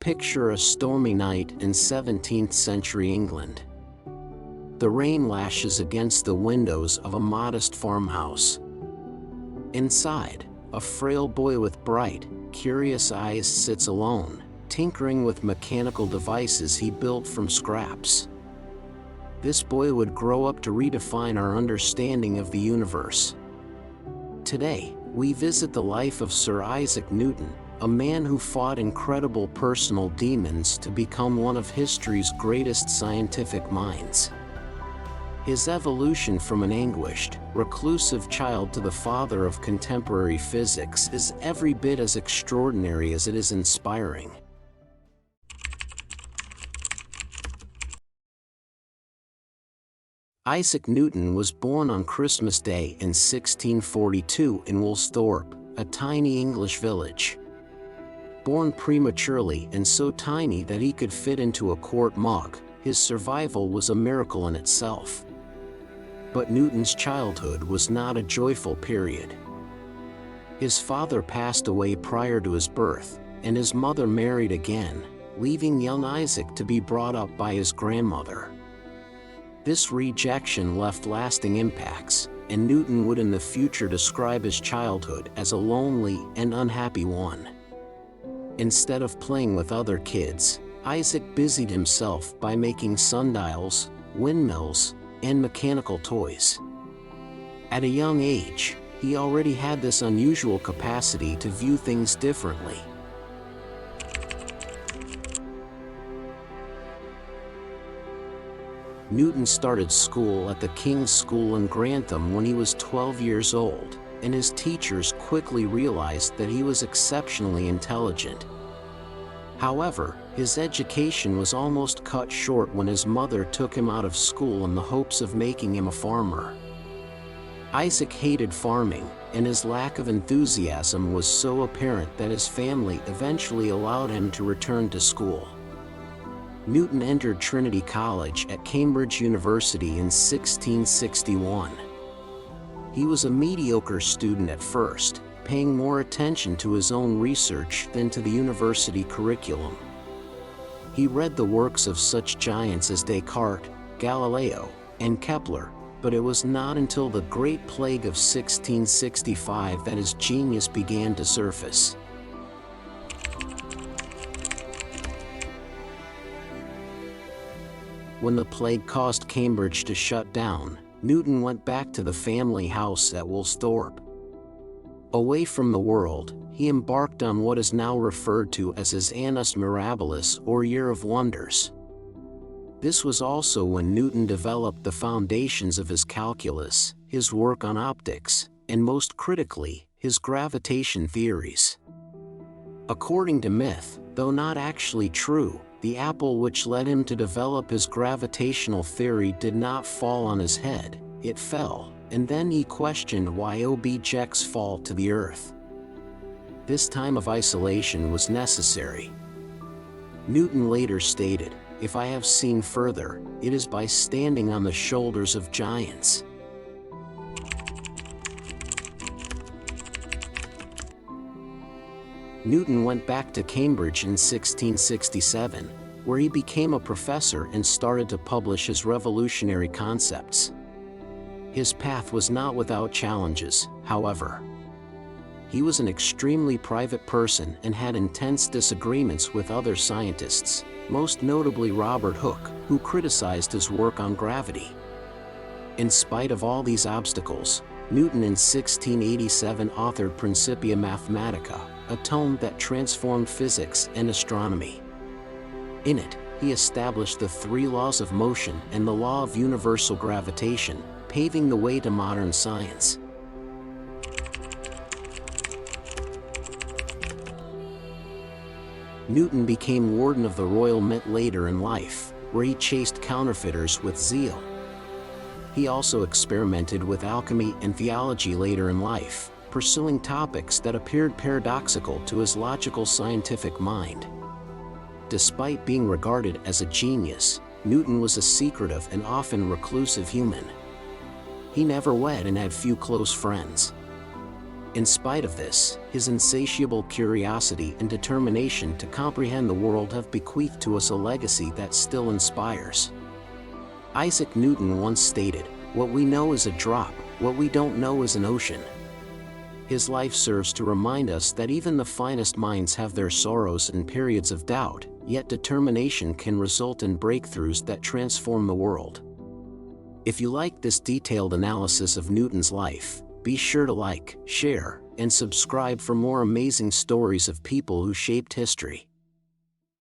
Picture a stormy night in 17th century England. The rain lashes against the windows of a modest farmhouse. Inside, a frail boy with bright, curious eyes sits alone, tinkering with mechanical devices he built from scraps. This boy would grow up to redefine our understanding of the universe. Today, we visit the life of Sir Isaac Newton, a man who fought incredible personal demons to become one of history's greatest scientific minds. His evolution from an anguished, reclusive child to the father of contemporary physics is every bit as extraordinary as it is inspiring. Isaac Newton was born on Christmas Day in 1642 in Woolsthorpe, a tiny English village. Born prematurely and so tiny that he could fit into a quart mug, his survival was a miracle in itself. But Newton's childhood was not a joyful period. His father passed away prior to his birth, and his mother married again, leaving young Isaac to be brought up by his grandmother. This rejection left lasting impacts, and Newton would in the future describe his childhood as a lonely and unhappy one. Instead of playing with other kids, Isaac busied himself by making sundials, windmills, and mechanical toys. At a young age, he already had this unusual capacity to view things differently. Newton started school at the King's School in Grantham when he was 12 years old, and his teachers quickly realized that he was exceptionally intelligent. However, his education was almost cut short when his mother took him out of school in the hopes of making him a farmer. Isaac hated farming, and his lack of enthusiasm was so apparent that his family eventually allowed him to return to school. Newton entered Trinity College at Cambridge University in 1661. He was a mediocre student at first, paying more attention to his own research than to the university curriculum. He read the works of such giants as Descartes, Galileo, and Kepler, but it was not until the Great Plague of 1665 that his genius began to surface. When the plague caused Cambridge to shut down, Newton went back to the family house at Woolsthorpe. Away from the world, he embarked on what is now referred to as his Annus Mirabilis, or Year of Wonders. This was also when Newton developed the foundations of his calculus, his work on optics, and most critically, his gravitation theories. According to myth, though not actually true, the apple which led him to develop his gravitational theory did not fall on his head, it fell, and then he questioned why objects fall to the earth. This time of isolation was necessary. Newton later stated, "If I have seen further, it is by standing on the shoulders of giants." Newton went back to Cambridge in 1667, where he became a professor and started to publish his revolutionary concepts. His path was not without challenges, however. He was an extremely private person and had intense disagreements with other scientists, most notably Robert Hooke, who criticized his work on gravity. In spite of all these obstacles, Newton in 1687 authored Principia Mathematica, a tome that transformed physics and astronomy. In it, he established the three laws of motion and the law of universal gravitation, paving the way to modern science. Newton became warden of the Royal Mint later in life, where he chased counterfeiters with zeal. He also experimented with alchemy and theology later in life, pursuing topics that appeared paradoxical to his logical scientific mind. Despite being regarded as a genius, Newton was a secretive and often reclusive human. He never wed and had few close friends. In spite of this, his insatiable curiosity and determination to comprehend the world have bequeathed to us a legacy that still inspires. Isaac Newton once stated, "What we know is a drop, what we don't know is an ocean." His life serves to remind us that even the finest minds have their sorrows and periods of doubt, yet determination can result in breakthroughs that transform the world. If you like this detailed analysis of Newton's life, be sure to like, share, and subscribe for more amazing stories of people who shaped history.